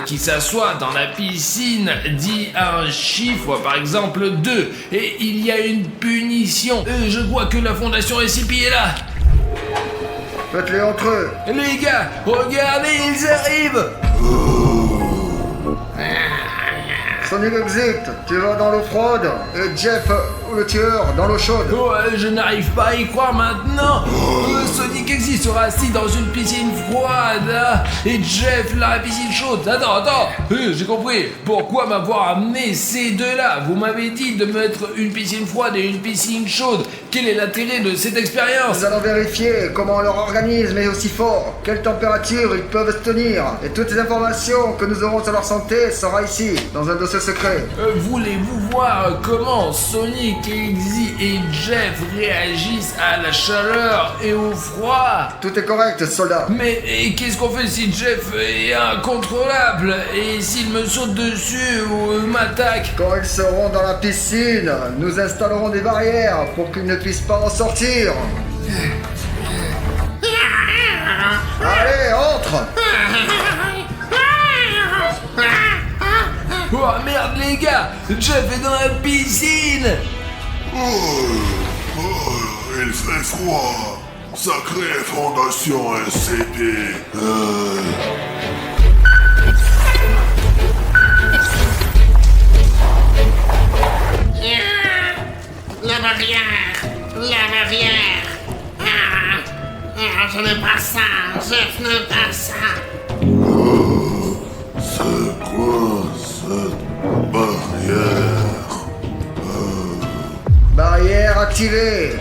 qui s'assoit dans la piscine dit un chiffre, par exemple 2, et il y a une punition. Je vois que la fondation SCP est là. Faites-les entre eux. Les gars, regardez, ils arrivent. Sonic Exit, tu vas dans l'eau froide, et Jeff, le tueur, dans l'eau chaude. Oh, je n'arrive pas à y croire maintenant. Sonic Exit sera assis dans une piscine froide, hein, et Jeff dans la piscine chaude. Attends, j'ai compris. Pourquoi m'avoir amené ces deux-là? Vous m'avez dit de mettre une piscine froide et une piscine chaude. Quel est l'intérêt de cette expérience? Nous allons vérifier comment leur organisme est aussi fort, quelle température ils peuvent se tenir, et toutes les informations que nous aurons sur leur santé sera ici, dans un dossier secret. Voulez-vous voir comment Sonic, Exy et Jeff réagissent à la chaleur et au froid? Tout est correct, soldat. Mais qu'est-ce qu'on fait si Jeff est incontrôlable? Et s'il me saute dessus ou m'attaque? Quand ils seront dans la piscine, nous installerons des barrières pour qu'ils ne puissent pas en sortir. Allez, entre! Oh merde les gars, Jeff est dans la piscine. Il fait froid. Sacrée fondation SCP. La barrière. Je n'aime pas ça. Jeff n'aime pas ça. C'est quoi cette barrière? Barrière activée.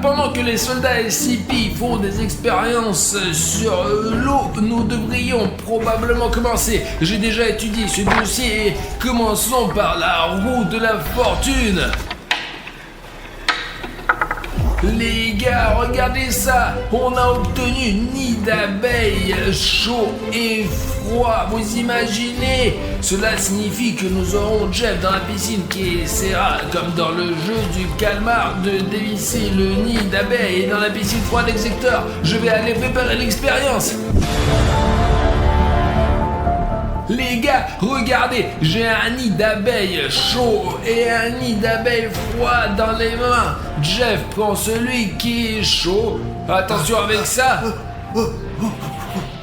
Pendant que les soldats SCP font des expériences sur l'eau, nous devrions probablement commencer. J'ai déjà étudié ce dossier et commençons par la roue de la fortune. Les gars, regardez ça! On a obtenu nid d'abeilles chaud et froid. Vous imaginez? Cela signifie que nous aurons Jeff dans la piscine qui essaiera, comme dans le jeu du calmar, de dévisser le nid d'abeilles. Et dans la piscine froide exécuteur, je vais aller préparer l'expérience. Les gars, regardez, j'ai un nid d'abeilles chaud et un nid d'abeilles froid dans les mains. Jeff prend celui qui est chaud. Attention avec ça.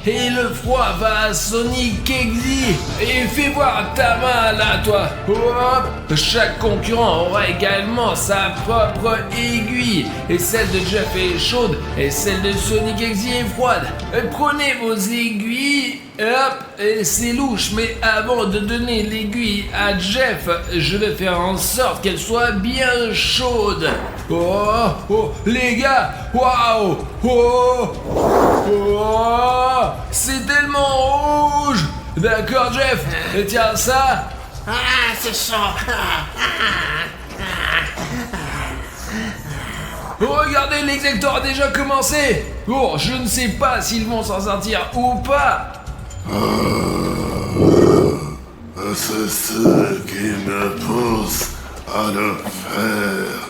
Et le froid va à Sonic Exy. Et fais voir ta main là, toi. Hop. Chaque concurrent aura également sa propre aiguille. Et celle de Jeff est chaude et celle de Sonic Exy est froide. Prenez vos aiguilles. Hop, et c'est louche, mais avant de donner l'aiguille à Jeff, je vais faire en sorte qu'elle soit bien chaude. Oh, les gars, waouh, c'est tellement rouge. D'accord, Jeff, tiens ça. C'est chaud. Regardez, l'exécuteur a déjà commencé. Bon, je ne sais pas s'ils vont s'en sortir ou pas. C'est ce qui me pousse à le faire.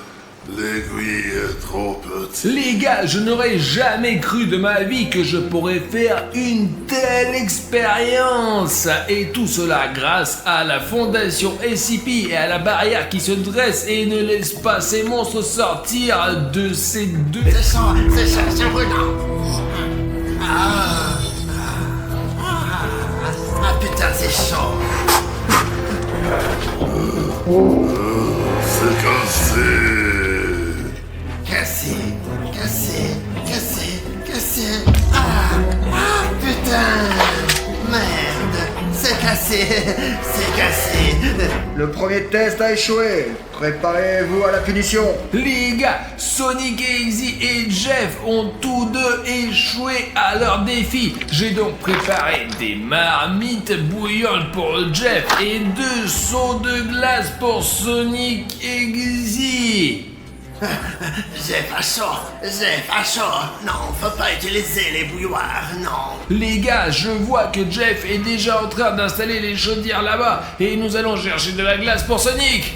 L'aiguille est trop petite. Les gars, je n'aurais jamais cru de ma vie que je pourrais faire une telle expérience. Et tout cela grâce à la fondation SCP et à la barrière qui se dresse et ne laisse pas ces monstres sortir de ces deux... C'est brûlant. Putain, c'est chaud. C'est cassé. Cassé. Putain. Merde. C'est cassé. Le premier test a échoué. Préparez-vous à la punition. Les gars, Sonic, Exy et Jeff ont tous deux échoué à leur défi. J'ai donc préparé des marmites bouillantes pour Jeff et 2 seaux de glace pour Sonic Exy. J'ai pas chaud, j'ai pas chaud. Non, faut pas utiliser les bouilloires, non. Les gars, je vois que Jeff est déjà en train d'installer les chaudières là-bas et nous allons chercher de la glace pour Sonic.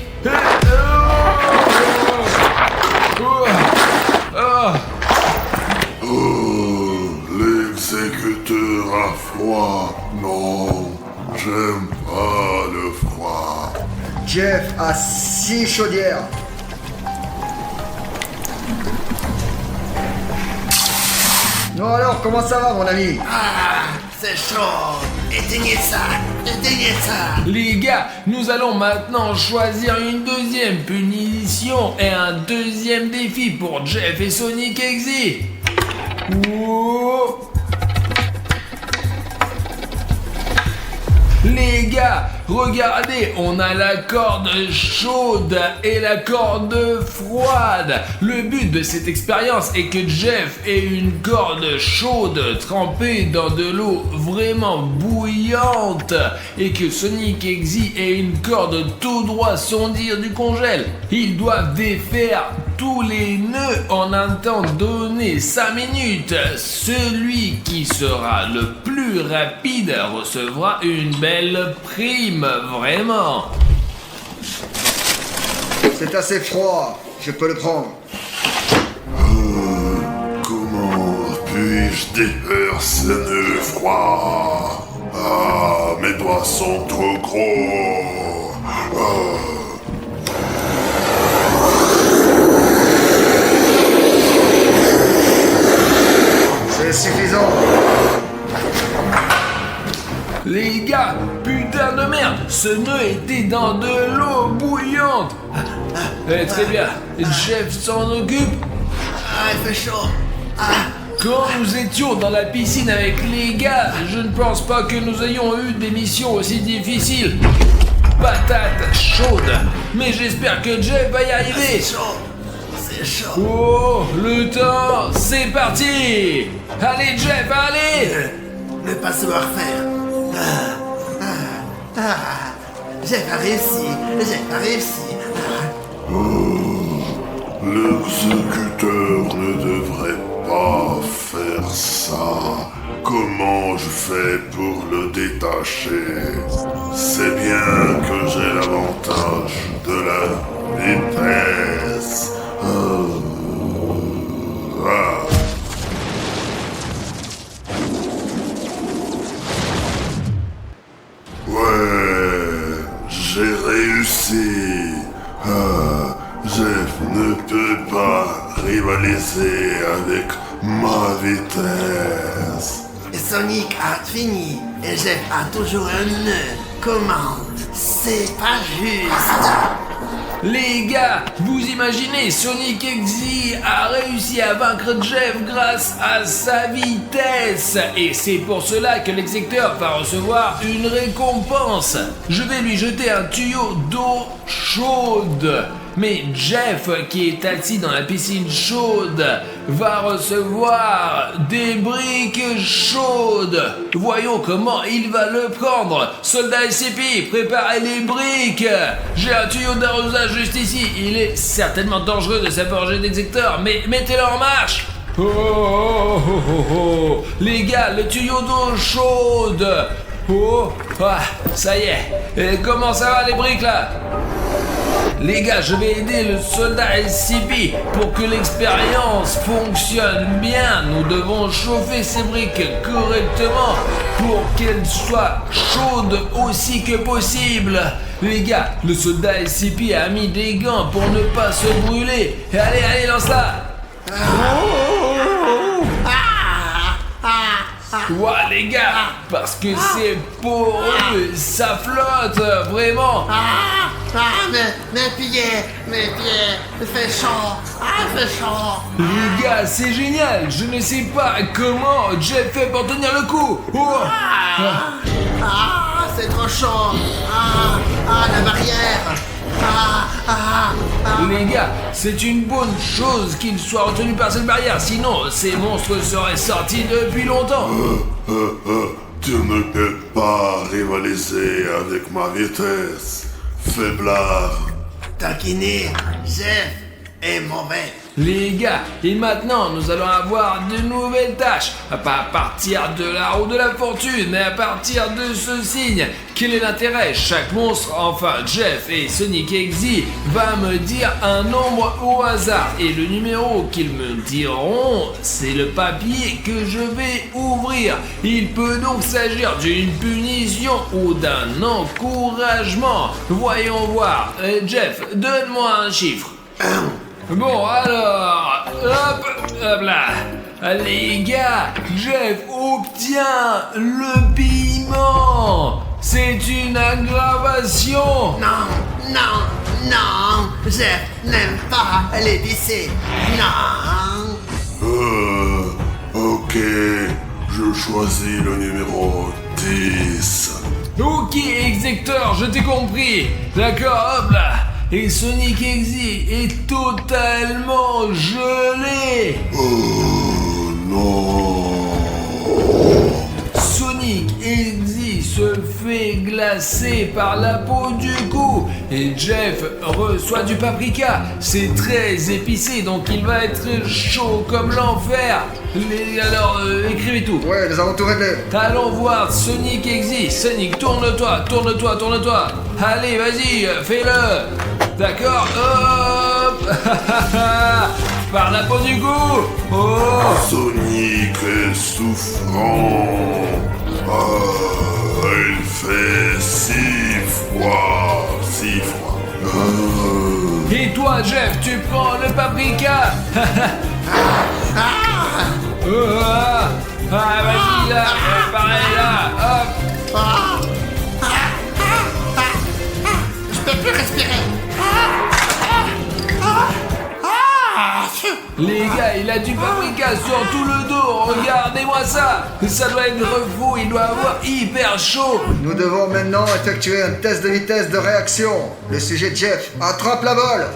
L'exécuteur à froid. Non, j'aime pas le froid. Jeff a 6 chaudières. Non alors, comment ça va mon ami? Ah, c'est chaud. Éteignez ça, éteignez ça. Les gars, nous allons maintenant choisir une deuxième punition et un deuxième défi pour Jeff et Sonic Exy. Oh. Les gars, regardez, on a la corde chaude et la corde froide. Le but de cette expérience est que Jeff ait une corde chaude trempée dans de l'eau vraiment bouillante et que Sonic Exy ait une corde tout droit sondir du congèle. Ils doivent défaire tous les nœuds en un temps donné, 5 minutes. Celui qui sera le plus rapide recevra une belle prime, vraiment. C'est assez froid, je peux le prendre. Comment puis-je défaire ce nœud froid? Ah, mes doigts sont trop gros. C'est suffisant. Les gars, putain de merde, ce nœud était dans de l'eau bouillante. Très bien, Jeff s'en occupe. Ah, il fait chaud. Quand nous étions dans la piscine avec les gars, je ne pense pas que nous ayons eu des missions aussi difficiles. Patate chaude, mais j'espère que Jeff va y arriver. C'est chaud, c'est chaud. Oh, le temps, c'est parti. Allez Jeff, allez. Ne pas savoir faire. J'ai pas réussi, j'ai pas réussi. L'exécuteur ne devrait pas faire ça. Comment je fais pour le détacher? C'est bien que j'ai l'avantage de la vitesse. Ouais, j'ai réussi. Jeff ne peut pas rivaliser avec ma vitesse. Et Sonic a fini, et Jeff a toujours un nœud. Comment? C'est pas juste. Les gars, vous imaginez, Sonic Exy a réussi à vaincre Jeff grâce à sa vitesse. Et c'est pour cela que l'exécuteur va recevoir une récompense. Je vais lui jeter un tuyau d'eau chaude. Mais Jeff, qui est assis dans la piscine chaude, va recevoir des briques chaudes. Voyons comment il va le prendre. Soldat SCP, préparez les briques. J'ai un tuyau d'arrosage juste ici. Il est certainement dangereux de s'approcher d'exécuteur, mais mettez-le en marche. Oh, oh, oh, oh, oh. Les gars, le tuyau d'eau chaude. Oh, ah, ça y est. Et comment ça va les briques là? Les gars, je vais aider le soldat SCP pour que l'expérience fonctionne bien. Nous devons chauffer ces briques correctement pour qu'elles soient chaudes aussi que possible. Les gars, le soldat SCP a mis des gants pour ne pas se brûler. Allez, allez, lance-la. Ouah, les gars, parce que c'est poreux, ça flotte, vraiment. Mes pieds, il fait chaud, il fait chaud. Les gars, c'est génial, je ne sais pas comment Jeff fait pour tenir le coup. Oh. C'est trop chaud. La barrière. Les gars, c'est une bonne chose qu'il soit retenu par cette barrière, sinon ces monstres seraient sortis depuis longtemps. Tu ne peux pas rivaliser avec ma vitesse, faiblard. Taquiner, Jeff, est mauvais. Les gars, et maintenant nous allons avoir de nouvelles tâches. Pas à partir de la roue de la fortune, mais à partir de ce signe. Quel est l'intérêt? Chaque monstre, enfin Jeff et Sonic Exy, va me dire un nombre au hasard. Et le numéro qu'ils me diront, c'est le papier que je vais ouvrir. Il peut donc s'agir d'une punition ou d'un encouragement. Voyons voir. Jeff, donne-moi un chiffre. Bon alors, hop là. Les gars, Jeff obtient le piment. C'est une aggravation. Non, Jeff n'aime pas les lycées. Non. Ok, je choisis le numéro 10. Ok, Exector, je t'ai compris. D'accord, hop là. Et Sonic Exy est totalement gelé. Oh non. Sonic Exy se fait glacer par la peau du cou. Et Jeff reçoit du paprika. C'est très épicé, donc il va être chaud comme l'enfer. Alors, écrivez tout. Ouais, nous avons tout réglé. Allons voir Sonic Exy. Sonic, tourne-toi. Allez, vas-y, fais-le. D'accord, hop. Par la peau du cou. Oh. Sonic est souffrant. Il fait si froid. Et toi, Jeff, tu prends le paprika. Vas-y là, pareil là, hop. Je peux plus respirer. Les gars, il a du paprika sur tout le dos, regardez-moi ça. Ça doit être fou, il doit avoir hyper chaud. Nous devons maintenant effectuer un test de vitesse de réaction. Le sujet Jeff attrape la balle.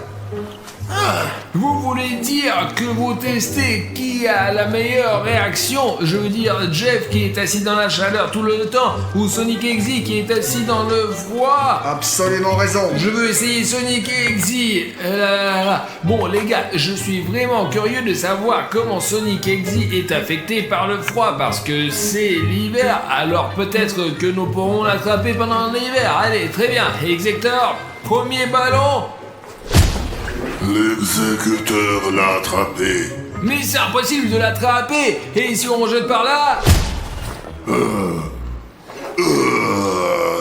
Vous voulez dire que vous testez qui a la meilleure réaction? Je veux dire Jeff qui est assis dans la chaleur tout le temps ou Sonic Exy qui est assis dans le froid? Absolument raison. Je veux essayer Sonic Exy. Bon les gars, je suis vraiment curieux de savoir comment Sonic Exy est affecté par le froid parce que c'est l'hiver, alors peut-être que nous pourrons l'attraper pendant l'hiver. Allez, très bien. Exector, premier ballon. L'exécuteur l'a attrapé. Mais c'est impossible de l'attraper. Et si on rejette par là?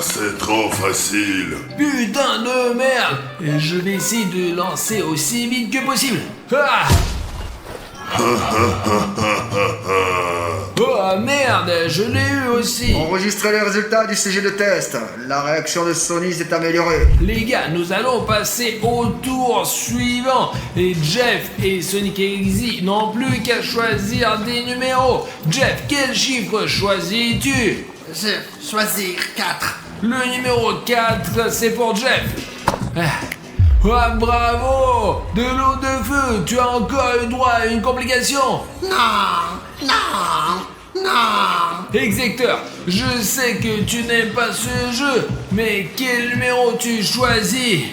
C'est trop facile. Putain de merde. Et je vais essayer de lancer aussi vite que possible. Oh merde, je l'ai eu aussi. Enregistrez les résultats du sujet de test. La réaction de Sony s'est améliorée. Les gars, nous allons passer au tour suivant. Et Jeff et Sonic Exy n'ont plus qu'à choisir des numéros. Jeff, quel chiffre choisis-tu? Je choisir 4. Le numéro 4, c'est pour Jeff. Bravo! De l'eau de feu, tu as encore eu droit à une complication. Non. Execteur, je sais que tu n'aimes pas ce jeu, mais quel numéro tu choisis?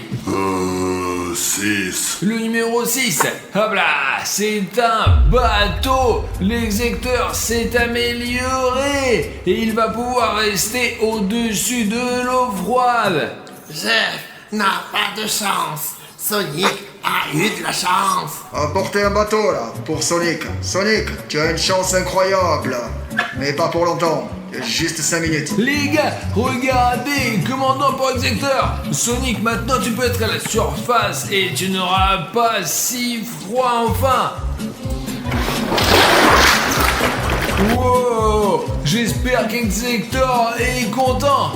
6. Le numéro 6. Hop là, c'est un bateau. L'execteur s'est amélioré et il va pouvoir rester au-dessus de l'eau froide. Jeff n'a pas de chance. Sonic a eu de la chance. Apportez un bateau là, pour Sonic. Sonic, tu as une chance incroyable. Mais pas pour longtemps. Juste 5 minutes. Les gars, regardez, commandant pour Execteur. Sonic, maintenant tu peux être à la surface et tu n'auras pas si froid enfin. Wow, j'espère qu'Exector est content.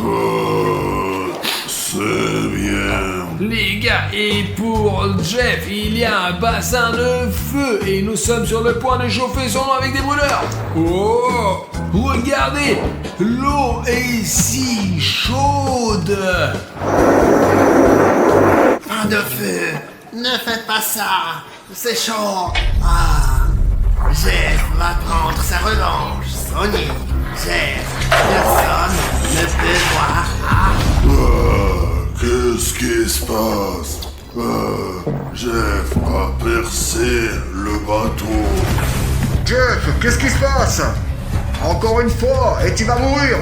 C'est bien. Les gars, et pour Jeff, il y a un bassin de feu et nous sommes sur le point de chauffer son eau avec des brûleurs. Oh, regardez, l'eau est si chaude. Pas de feu. Ne faites pas ça. C'est chaud. Jeff va prendre sa revanche. Sonic. Jeff. Personne ne peut voir. Qu'est-ce qui se passe? Jeff a percé le bateau. Jeff, qu'est-ce qui se passe? Encore une fois, et tu vas mourir.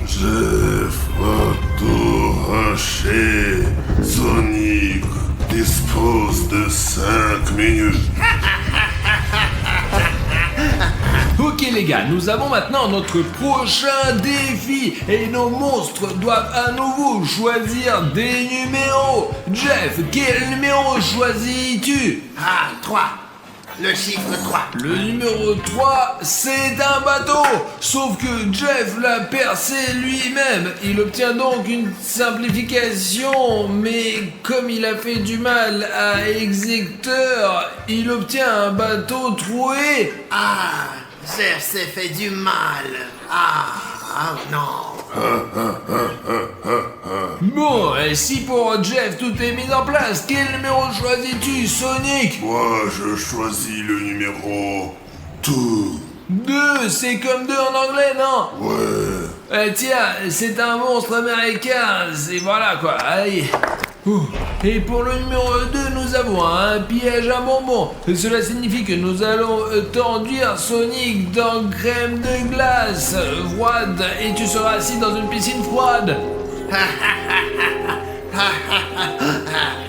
Jeff va tout arracher. Sonic dispose de 5 minutes. Ok les gars, nous avons maintenant notre prochain défi et nos monstres doivent à nouveau choisir des numéros. Jeff, quel numéro choisis-tu? Ah, 3. Le chiffre 3. Le numéro 3, c'est un bateau. Sauf que Jeff l'a percé lui-même. Il obtient donc une simplification, mais comme il a fait du mal à Execteur, il obtient un bateau troué. Ah, Jeff s'est fait du mal. Ah non. Bon, et si pour Jeff tout est mis en place, quel numéro choisis-tu, Sonic? Moi, je choisis le numéro 2. 2, c'est comme 2 en anglais, non? Ouais. Tiens, c'est un monstre américain, c'est voilà quoi, allez. Ouh. Et pour le numéro 2, nous avons un piège à bonbons. Cela signifie que nous allons t'enduire Sonic dans crème de glace froide et tu seras assis dans une piscine froide.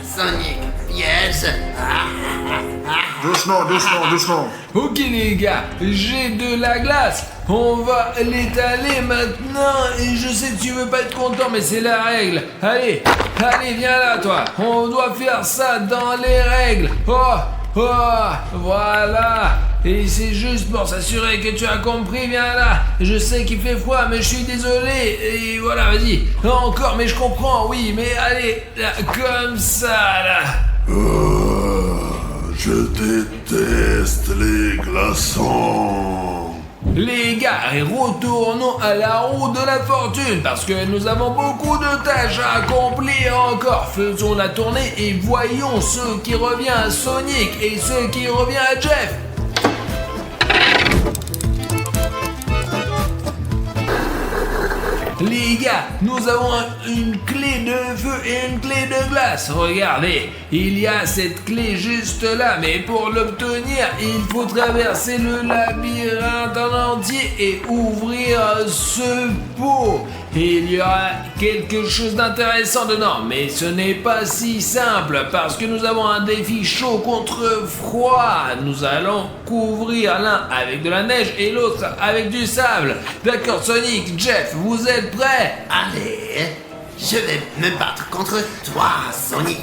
Sonic, piège. Doucement. Ok les gars, j'ai de la glace. On va l'étaler maintenant et je sais que tu veux pas être content mais c'est la règle. Allez, viens là toi. On doit faire ça dans les règles. Oh, voilà. Et c'est juste pour s'assurer que tu as compris, viens là. Je sais qu'il fait froid mais je suis désolé. Et voilà, vas-y. Encore mais je comprends, oui, mais allez, là, comme ça là. Je déteste les glaçons. Les gars, retournons à la roue de la fortune parce que nous avons beaucoup de tâches à accomplir encore. Faisons la tournée et voyons ce qui revient à Sonic et ce qui revient à Jeff. Les gars, nous avons une clé de feu et une clé de glace. Regardez, il y a cette clé juste là, mais pour l'obtenir, il faut traverser le labyrinthe en entier et ouvrir ce pot. Et il y aura quelque chose d'intéressant dedans, mais ce n'est pas si simple parce que nous avons un défi chaud contre froid. Nous allons couvrir l'un avec de la neige et l'autre avec du sable. D'accord, Sonic, Jeff, vous êtes prêts? Allez, je vais me battre contre toi, Sonic.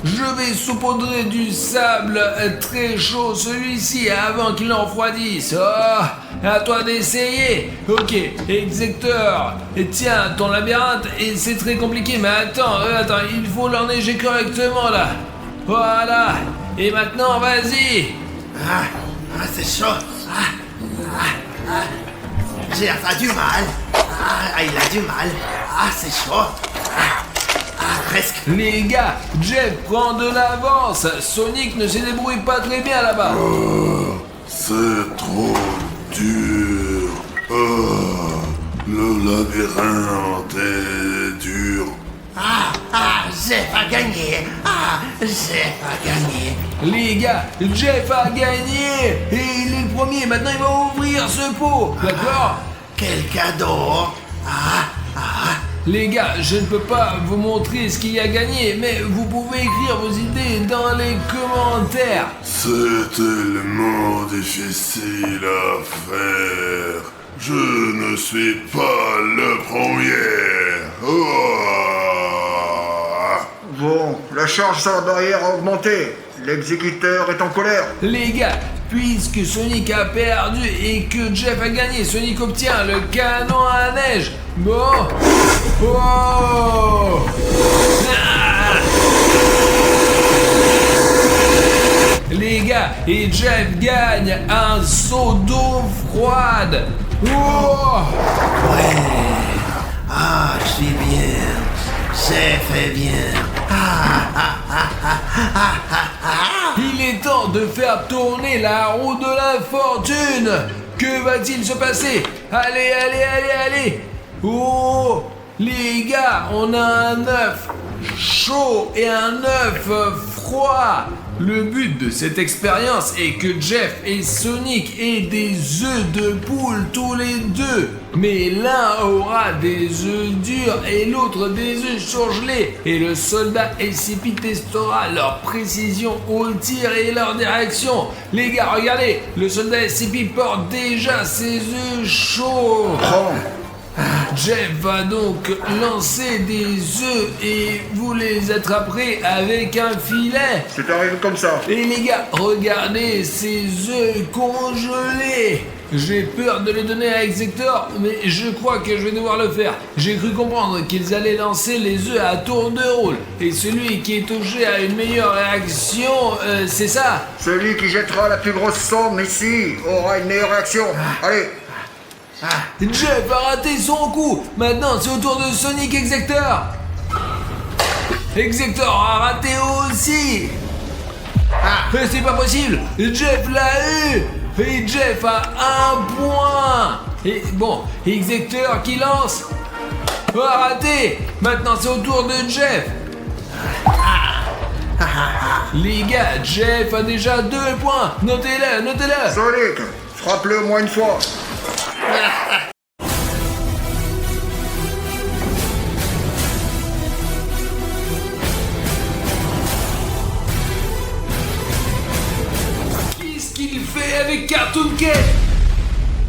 Je vais saupoudrer du sable très chaud celui-ci avant qu'il en refroidisse. Oh, à toi d'essayer. Ok, Execteur. Et tiens, ton labyrinthe, et c'est très compliqué, mais attends, il faut l'enneiger correctement là. Voilà. Et maintenant, vas-y. C'est chaud. Jeff a du mal. Il a du mal. C'est chaud. Presque. Les gars, Jeff prend de l'avance. Sonic ne se débrouille pas très bien là-bas. C'est trop dur. Le labyrinthe est dur. Jeff a gagné. Jeff a gagné. Les gars, Jeff a gagné. Et il est le premier. Maintenant, il va ouvrir ce pot. D'accord? Quel cadeau. Les gars, je ne peux pas vous montrer ce qu'il a gagné, mais vous pouvez écrire vos idées dans les commentaires. C'est tellement difficile à faire. Je ne suis pas le premier. Bon, la charge sur la barrière a augmenté. L'exécuteur est en colère. Les gars, puisque Sonic a perdu et que Jeff a gagné, Sonic obtient le canon à neige. Bon. Oh. Les gars, et Jeff gagne un seau d'eau froide. Oh. Je suis bien. Jeff est bien. Il est temps de faire tourner la roue de la fortune. Que va-t-il se passer? Allez. Oh, Les gars, on a un œuf chaud et un œuf froid. Le but de cette expérience est que Jeff et Sonic aient des œufs de poule tous les deux. Mais l'un aura des œufs durs et l'autre des œufs surgelés. Et le soldat SCP testera leur précision au tir et leur direction. Les gars, regardez, le soldat SCP porte déjà ses œufs chauds. Jeff va donc lancer des œufs et vous les attraperez avec un filet. C'est arrivé comme ça. Et les gars, regardez ces œufs congelés. J'ai peur de les donner à Exector, mais je crois que je vais devoir le faire. J'ai cru comprendre qu'ils allaient lancer les œufs à tour de rôle. Et celui qui est touché à une meilleure réaction, c'est ça. Celui qui jettera la plus grosse somme ici aura une meilleure réaction. Allez. Jeff a raté son coup. Maintenant, c'est au tour de Sonic Exector. Exector a raté aussi. C'est pas possible. Jeff l'a eu. Et Jeff a 1 point. Et bon, Exector qui lance. Raté. Maintenant, c'est au tour de Jeff. Les gars, Jeff a déjà 2 points. Notez-le, notez-le. Sonic, frappe-le au moins une fois. Qu'est-ce qu'il fait avec Cartoon Cat?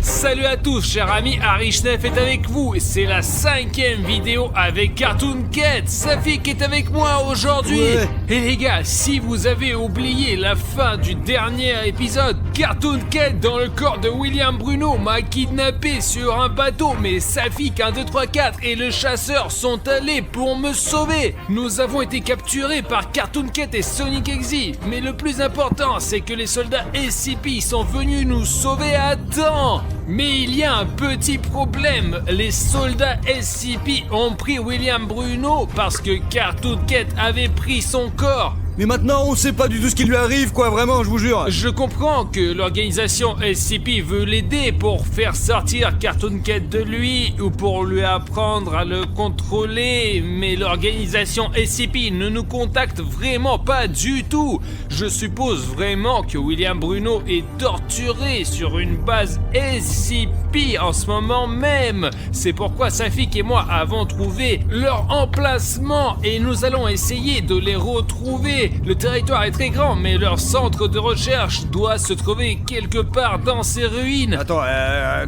Salut à tous, chers amis, Harry Schneff est avec vous et c'est la 5e vidéo avec Cartoon Cat. Safik est avec moi aujourd'hui. Ouais. Et les gars, si vous avez oublié la fin du dernier épisode, Cartoon Cat dans le corps de William Bruno m'a kidnappé sur un bateau, mais Safik 1, 2, 3, 4 et le chasseur sont allés pour me sauver. Nous avons été capturés par Cartoon Cat et Sonic Exe, mais le plus important c'est que les soldats SCP sont venus nous sauver à temps. Mais il y a un petit problème, les soldats SCP ont pris William Bruno parce que Cartoon Cat avait pris son corps. Mais maintenant, on sait pas du tout ce qui lui arrive, quoi, vraiment, je vous jure. Je comprends que l'organisation SCP veut l'aider pour faire sortir Cartoon Cat de lui ou pour lui apprendre à le contrôler, mais l'organisation SCP ne nous contacte vraiment pas du tout. Je suppose vraiment que William Bruno est torturé sur une base SCP en ce moment même. C'est pourquoi Safik et moi avons trouvé leur emplacement et nous allons essayer de les retrouver. Le territoire est très grand, mais leur centre de recherche doit se trouver quelque part dans ces ruines. Attends,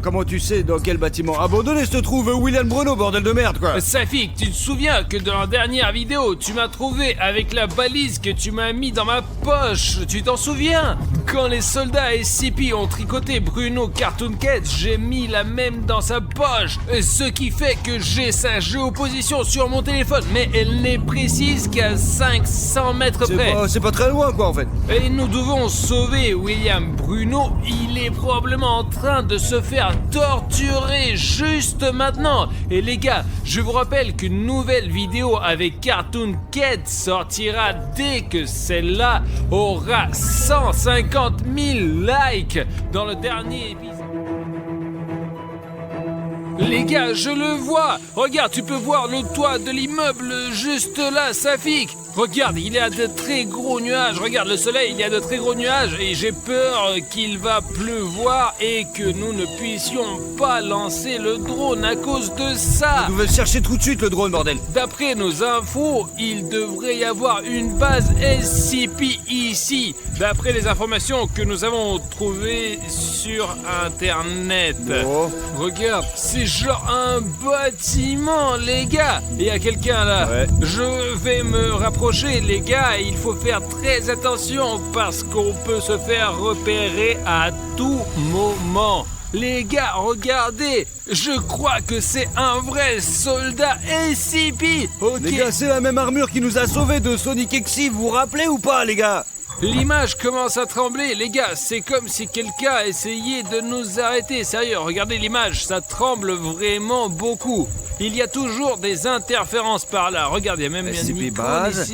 comment tu sais dans quel bâtiment abandonné se trouve William Bruno, bordel de merde, quoi? Safik, tu te souviens que dans la dernière vidéo, tu m'as trouvé avec la balise que tu m'as mis dans ma poche? Tu t'en souviens? Quand les soldats SCP ont tricoté Bruno Cartoon Cat, j'ai mis la même dans sa poche. Ce qui fait que j'ai sa géoposition sur mon téléphone, mais elle n'est précise qu'à 500 mètres près. C'est pas très loin, quoi, en fait. Et nous devons sauver William Bruno. Il est probablement en train de se faire torturer juste maintenant. Et les gars, je vous rappelle qu'une nouvelle vidéo avec Cartoon Cat sortira dès que celle-là aura 150 000 likes dans le dernier épisode. Les gars, je le vois. Regarde, tu peux voir le toit de l'immeuble juste là, Safik. Regarde, il y a de très gros nuages. Regarde le soleil, il y a de très gros nuages. Et j'ai peur qu'il va pleuvoir et que nous ne puissions pas lancer le drone à cause de ça. Vous devez le chercher tout de suite, le drone, bordel. D'après nos infos, il devrait y avoir une base SCP ici. D'après les informations que nous avons trouvées sur Internet. Oh. Regarde, c'est genre un bâtiment, les gars. Il y a quelqu'un là. Ouais. Je vais me rapprocher, les gars. Il faut faire très attention parce qu'on peut se faire repérer à tout moment. Les gars, regardez. Je crois que c'est un vrai soldat SCP. Ok. Les gars, c'est la même armure qui nous a sauvés de Sonic Exe, vous vous rappelez ou pas, les gars? L'image commence à trembler, les gars, c'est comme si quelqu'un essayait de nous arrêter. Sérieux, regardez l'image, ça tremble vraiment beaucoup. Il y a toujours des interférences par là. Regarde, il y a même une SCP icône base.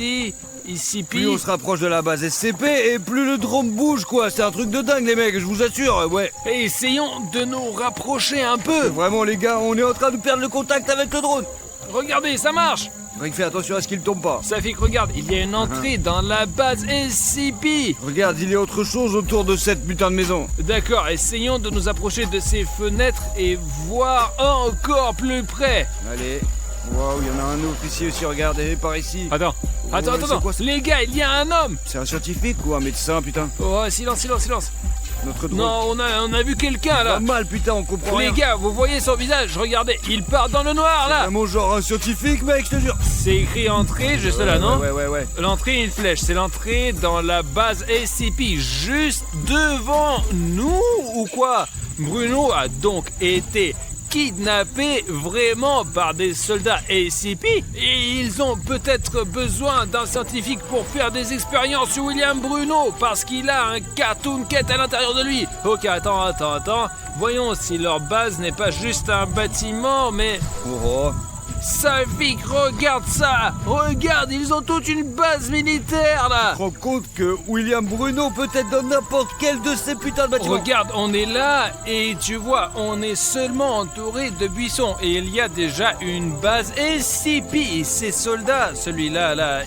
ici, Plus on se rapproche de la base SCP et plus le drone bouge, quoi. C'est un truc de dingue, les mecs, je vous assure, ouais. Et essayons de nous rapprocher un peu. Vraiment, les gars, on est en train de perdre le contact avec le drone. Regardez, ça marche. Faudrait que fais attention à ce qu'il tombe pas. Safik, regarde, il y a une entrée dans la base SCP. Regarde, il y a autre chose autour de cette putain de maison. D'accord, essayons de nous approcher de ces fenêtres et voir encore plus près. Allez. Waouh, il y en a un autre ici aussi, regardez, par ici. Attends, c'est quoi ça? Les gars, il y a un homme. C'est un scientifique ou un médecin, putain? Oh, silence. Notre drone. Non, on a vu quelqu'un là. Pas mal, putain, on comprend Les rien. gars, vous voyez son visage, regardez, il part dans le noir là. Vraiment genre un scientifique, mec, je te jure. C'est écrit entrée, juste là, non? Ouais. L'entrée, une flèche, c'est l'entrée dans la base SCP, juste devant nous ou quoi? Bruno a donc été kidnappé vraiment par des soldats SCP et ils ont peut-être besoin d'un scientifique pour faire des expériences sur William Bruno parce qu'il a un Cartoon Cat à l'intérieur de lui. Ok, attends. Voyons si leur base n'est pas juste un bâtiment, mais... Oh. Safik, regarde ça! Regarde, ils ont toute une base militaire là! Tu te rends compte que William Bruno peut être dans n'importe quel de ces putains de bâtiments? Regarde, on est là et tu vois, on est seulement entouré de buissons et il y a déjà une base SCP. Ces soldats, celui-là,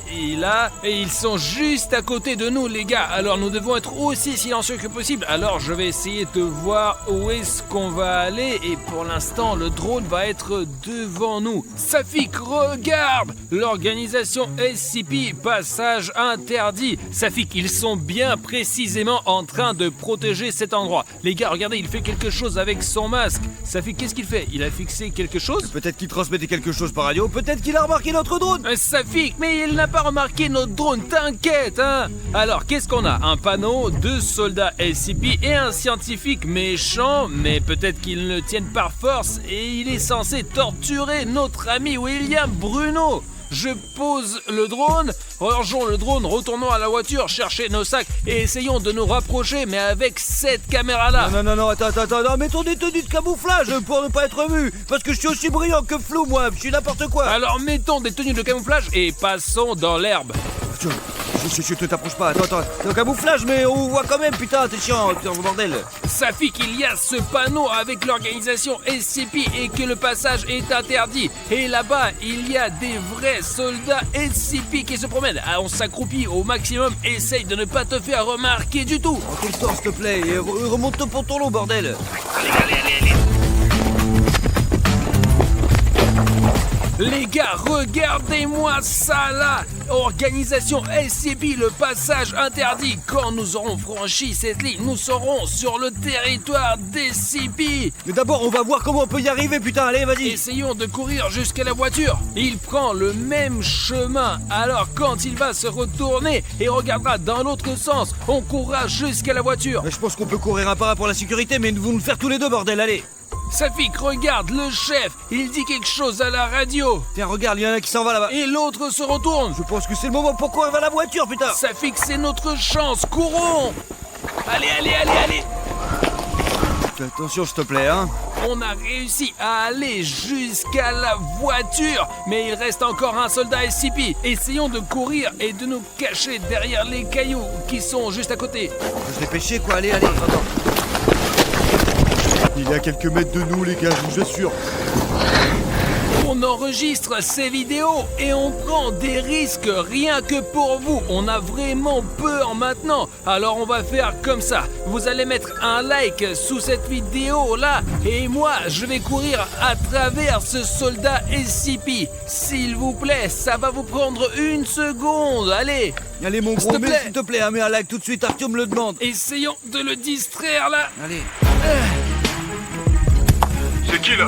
et ils sont juste à côté de nous, les gars. Alors nous devons être aussi silencieux que possible. Alors je vais essayer de voir où est-ce qu'on va aller et pour l'instant, le drone va être devant nous. Safik, regarde! L'organisation SCP, passage interdit. Safik, ils sont bien précisément en train de protéger cet endroit. Les gars, regardez, il fait quelque chose avec son masque. Safik, qu'est-ce qu'il fait? Il a fixé quelque chose? Peut-être qu'il transmettait quelque chose par radio, peut-être qu'il a remarqué notre drone. Safik, mais il n'a pas remarqué notre drone, t'inquiète, hein? Alors, qu'est-ce qu'on a? Un panneau, 2 soldats SCP et un scientifique méchant, mais peut-être qu'ils ne le tiennent par force et il est censé torturer notre ami William Bruno. Je pose le drone, rangeons le drone, retournons à la voiture, chercher nos sacs et essayons de nous rapprocher, mais avec cette caméra-là. Non, attends, mettons des tenues de camouflage pour ne pas être vu, parce que je suis aussi brillant que flou, moi, je suis n'importe quoi. Alors mettons des tenues de camouflage et passons dans l'herbe. Je te t'approche pas, attends, c'est un camouflage, mais on voit quand même, putain, t'es chiant, putain, bordel. Safik, il y a ce panneau avec l'organisation SCP et que le passage est interdit. Et là-bas, il y a des vrais soldats SCP qui se promènent. Ah, on s'accroupit au maximum, essaye de ne pas te faire remarquer du tout. Recule-toi, s'il te plaît, et remonte ton pantalon, bordel. Allez. Les gars, regardez-moi ça là! Organisation SCP, le passage interdit. Quand nous aurons franchi cette ligne, nous serons sur le territoire d'SCP. Mais d'abord, on va voir comment on peut y arriver, putain, allez, vas-y. Essayons de courir jusqu'à la voiture. Il prend le même chemin. Alors quand il va se retourner et regardera dans l'autre sens, on courra jusqu'à la voiture. Je pense qu'on peut courir un par un pour la sécurité, mais nous allons le faire tous les deux, bordel, allez. Safik, regarde, le chef, il dit quelque chose à la radio. Tiens, regarde, il y en a qui s'en va là-bas. Et l'autre se retourne. Je pense que c'est le moment pour courir vers la voiture, putain. Safik, c'est notre chance, courons. Allez. Fais attention, s'il te plaît, hein. On a réussi à aller jusqu'à la voiture, mais il reste encore un soldat SCP. Essayons de courir et de nous cacher derrière les cailloux qui sont juste à côté. Faut se dépêcher, quoi, allez, attends. Il est à quelques mètres de nous, les gars, je vous assure. On enregistre ces vidéos et on prend des risques rien que pour vous. On a vraiment peur maintenant. Alors on va faire comme ça. Vous allez mettre un like sous cette vidéo là et moi je vais courir à travers ce soldat SCP. S'il vous plaît, ça va vous prendre 1 seconde. Allez, mon gros, s'il te plaît, mets un like tout de suite, Arthur me le demande. Essayons de le distraire là. Allez. C'est qui là?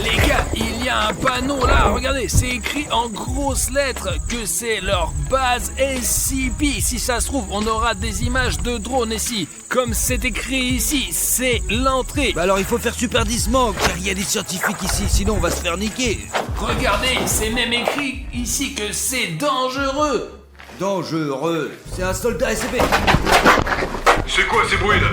Les gars, il y a un panneau là, regardez, c'est écrit en grosses lettres que c'est leur base SCP. Si ça se trouve, on aura des images de drones ici. Comme c'est écrit ici, c'est l'entrée. Bah alors il faut faire super doucement, car il y a des scientifiques ici, sinon on va se faire niquer. Regardez, c'est même écrit ici que c'est dangereux. Dangereux. C'est un soldat SCP. C'est quoi ces bruits là?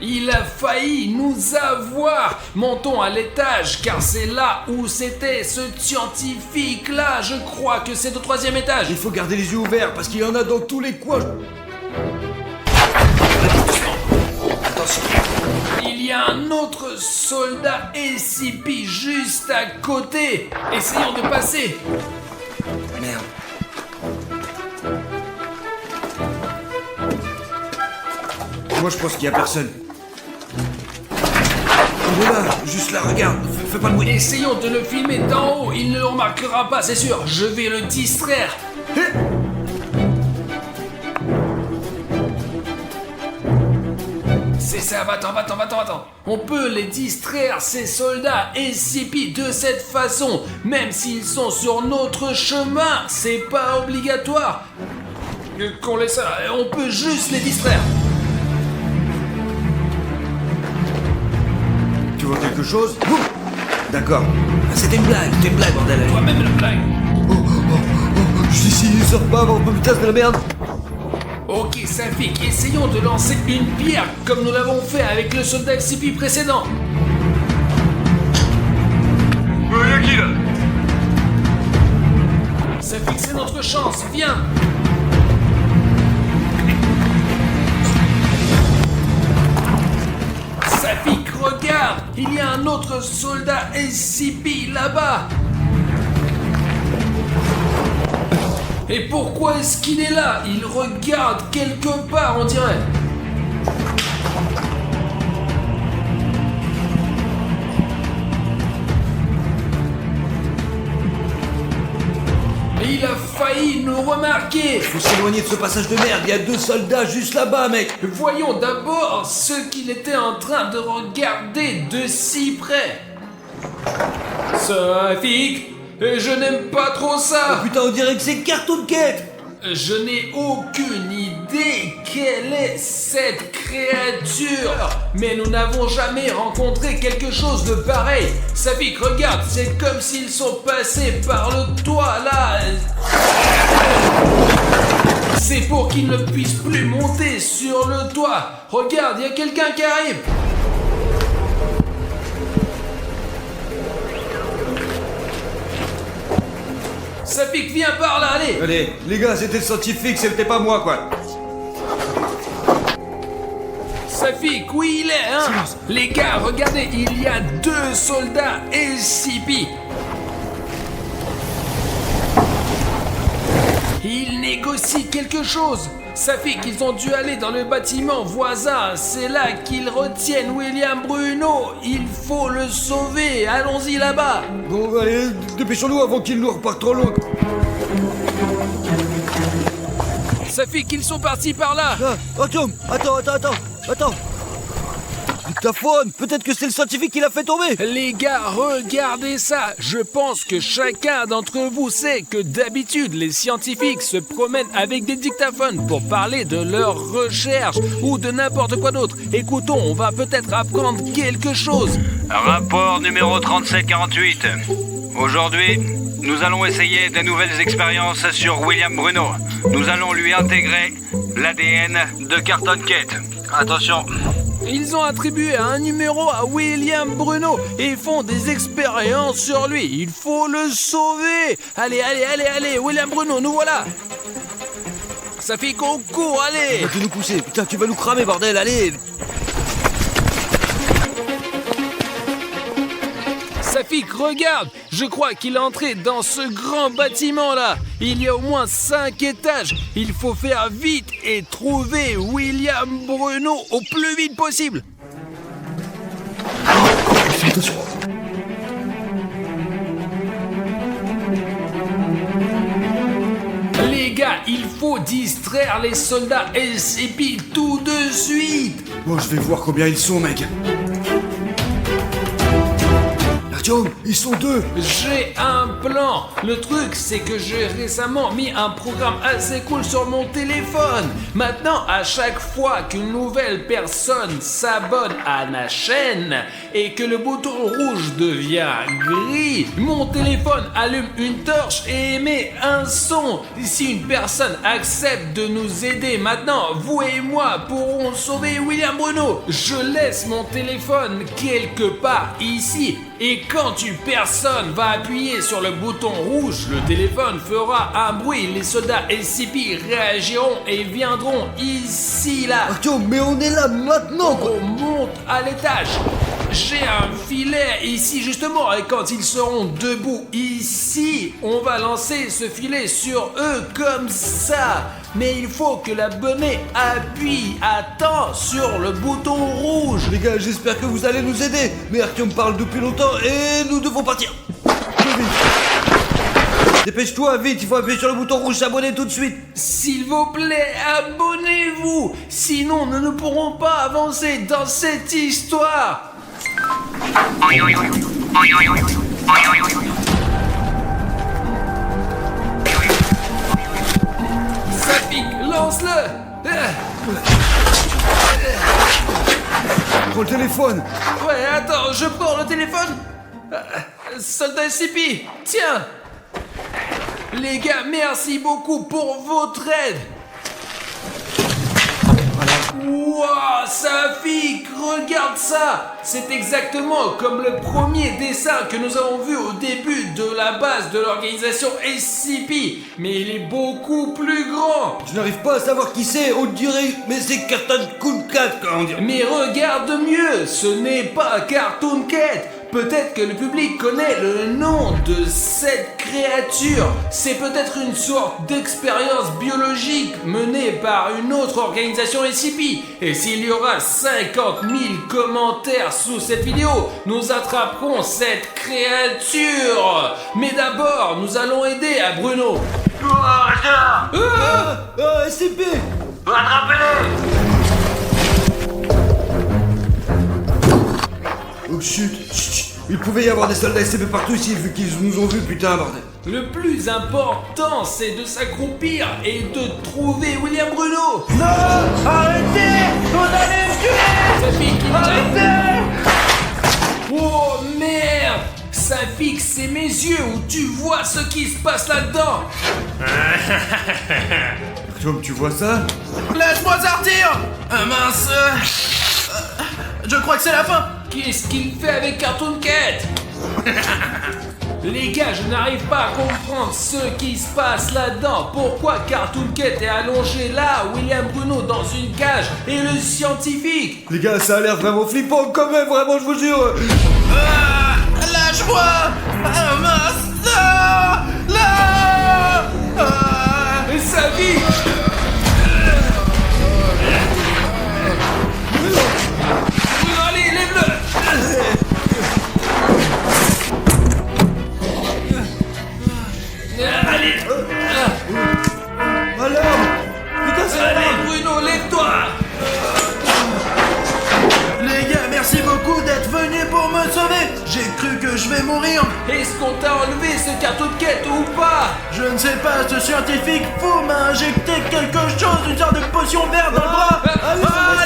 Il Il a failli nous avoir. Montons à l'étage, car c'est là où c'était ce scientifique-là. Je crois que c'est au 3e étage. Il faut garder les yeux ouverts parce qu'il y en a dans tous les coins. Attention. Il y a un autre soldat SCP juste à côté. Essayons de passer. Merde. Moi je pense qu'il y a personne. Il est là, juste là, regarde, fais pas de bruit. Essayons de le filmer d'en haut. Il ne le remarquera pas, c'est sûr. Je vais le distraire. C'est ça, va-t'en. On peut les distraire, ces soldats SCP, de cette façon. Même s'ils sont sur notre chemin, c'est pas obligatoire. Qu'on laisse ça, on peut juste les distraire. Tu vois quelque chose? D'accord. C'était une blague, bordel. Toi-même la blague. Je suis ici, sors pas avant de me casser de la merde. Ok, Safik, essayons de lancer une pierre comme nous l'avons fait avec le soldat SCP précédent. Y'a qui là? Safik, c'est notre chance, viens. Safik, regarde, il y a un autre soldat SCP là-bas. Et pourquoi est-ce qu'il est là? Il regarde quelque part, on dirait. Et il a failli nous remarquer. Faut s'éloigner de ce passage de merde, il y a 2 soldats juste là-bas, mec. Voyons d'abord ce qu'il était en train de regarder de si près. Safik, je n'aime pas trop ça. Putain, on dirait que c'est Cartoon Cat. Je n'ai aucune idée quelle est cette créature. Mais nous n'avons jamais rencontré quelque chose de pareil. Safik, regarde, c'est comme s'ils sont passés par le toit là. C'est pour qu'ils ne puissent plus monter sur le toit. Regarde, il y a quelqu'un qui arrive. Safik, viens par là, allez. Allez, les gars, c'était le scientifique, c'était pas moi, quoi. Safik, oui il est, hein. Silence. Les gars, regardez, il y a 2 soldats SCP. Ils négocient quelque chose. Safik, ils ont dû aller dans le bâtiment voisin. C'est là qu'ils retiennent William Bruno. Il faut le sauver. Allons-y là-bas. Bon, allez, dépêchons-nous avant qu'il nous reparte trop loin. Safik, ils sont partis par là. Ah, attends. Dictaphone, peut-être que c'est le scientifique qui l'a fait tomber. Les gars, regardez ça. Je pense que chacun d'entre vous sait que d'habitude, les scientifiques se promènent avec des dictaphones pour parler de leurs recherches ou de n'importe quoi d'autre. Écoutons, on va peut-être apprendre quelque chose. Rapport numéro 3748. Aujourd'hui, nous allons essayer de nouvelles expériences sur William Bruno. Nous allons lui intégrer l'ADN de Cartoon Cat. Attention. Ils ont attribué un numéro à William Bruno et font des expériences sur lui. Il faut le sauver. Allez, William Bruno, nous voilà. Ça fait qu'on court, allez. Tu nous pousser, putain, tu vas nous cramer, bordel, allez. Safik, regarde. Je crois qu'il est entré dans ce grand bâtiment-là. Il y a au moins 5 étages. Il faut faire vite et trouver William Bruno au plus vite possible. Fais attention. Les gars, il faut distraire les soldats SCP tout de suite. Bon, je vais voir combien ils sont, mec. Artyom, ils sont deux. J'ai un plan. Le truc, c'est que j'ai récemment mis un programme assez cool sur mon téléphone. Maintenant, à chaque fois qu'une nouvelle personne s'abonne à ma chaîne et que le bouton rouge devient gris, mon téléphone allume une torche et émet un son. Si une personne accepte de nous aider maintenant, vous et moi pourrons sauver William Bruno. Je laisse mon téléphone quelque part ici. Et quand une personne va appuyer sur le bouton rouge, le téléphone fera un bruit. Les soldats SCP réagiront et viendront ici, là. Artyom, mais on est là maintenant, quoi. On monte à l'étage. J'ai un filet ici justement et quand ils seront debout ici, on va lancer ce filet sur eux comme ça. Mais il faut que l'abonné appuie à temps sur le bouton rouge. Les gars, j'espère que vous allez nous aider. Mais Artyom parle depuis longtemps et nous devons partir. Plus vite. Dépêche-toi, vite, il faut appuyer sur le bouton rouge, s'abonner tout de suite. S'il vous plaît, abonnez-vous. Sinon, nous ne pourrons pas avancer dans cette histoire. Ça pique, lance-le. Prends le téléphone. Ouais, attends, je prends le téléphone. Soldat SCP, tiens. Les gars, merci beaucoup pour votre aide. Wouah, Safik, regarde ça. C'est exactement comme le premier dessin que nous avons vu au début de la base de l'organisation SCP. Mais il est beaucoup plus grand. Je n'arrive pas à savoir qui c'est, on dirait, mais c'est Cartoon Cat, comment dire. Mais regarde mieux, ce n'est pas Cartoon Cat. Peut-être que le public connaît le nom de cette créature. C'est peut-être une sorte d'expérience biologique menée par une autre organisation SCP. Et s'il y aura 50 000 commentaires sous cette vidéo, nous attraperons cette créature. Mais d'abord, nous allons aider à Bruno. SCP. Oh chut, il pouvait y avoir des soldats SCP partout ici vu qu'ils nous ont vus, putain, bordel. Le plus important, c'est de s'accroupir et de trouver William Bruno. Non, arrêtez, vous allez me tuer. Ça pique, Arrêtez. Oh merde. Ça fixe, c'est mes yeux où tu vois ce qui se passe là-dedans. Artyom, tu vois ça? Laisse-moi sortir. Mince. Je crois que c'est la fin. Qu'est-ce qu'il fait avec Cartoon Cat? Les gars, je n'arrive pas à comprendre ce qui se passe là-dedans. Pourquoi Cartoon Cat est allongé là, William Bruno dans une cage et le scientifique? Les gars, ça a l'air vraiment flippant quand même, vraiment, je vous jure. Lâche-moi. Mince. Là. Sa vie. Allez, lève-le. Allez. Alors, putain, c'est la Allez, merde. Bruno, lève-toi. Les gars, merci beaucoup d'être venus pour me sauver. J'ai cru que je vais mourir. Est-ce qu'on t'a enlevé ce Cartoon Cat ou pas? Je ne sais pas, ce scientifique fou m'a injecté quelque chose, une sorte de potion verte dans le bras.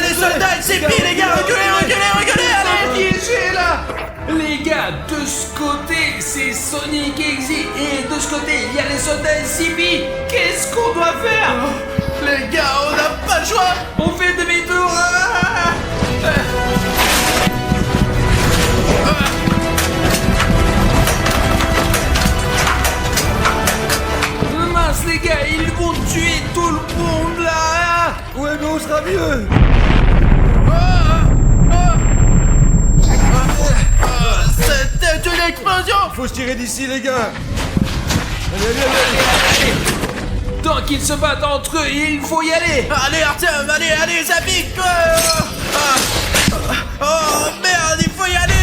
Les soldats SCP, les gars, reculez, allez. Piégé là. Les gars, de ce côté, c'est Sonic Exy et de ce côté, il y a les soldats SCP. Qu'est-ce qu'on doit faire? Les gars, on n'a pas le choix. On fait demi-tour. Mince les gars, ils vont tuer tout le monde là. Ouais, mais on sera mieux. C'était une explosion. Faut se tirer d'ici, les gars. Allez. Tant qu'ils se battent entre eux, il faut y aller. Allez Artyom, allez, ça pique. Oh merde, il faut y aller.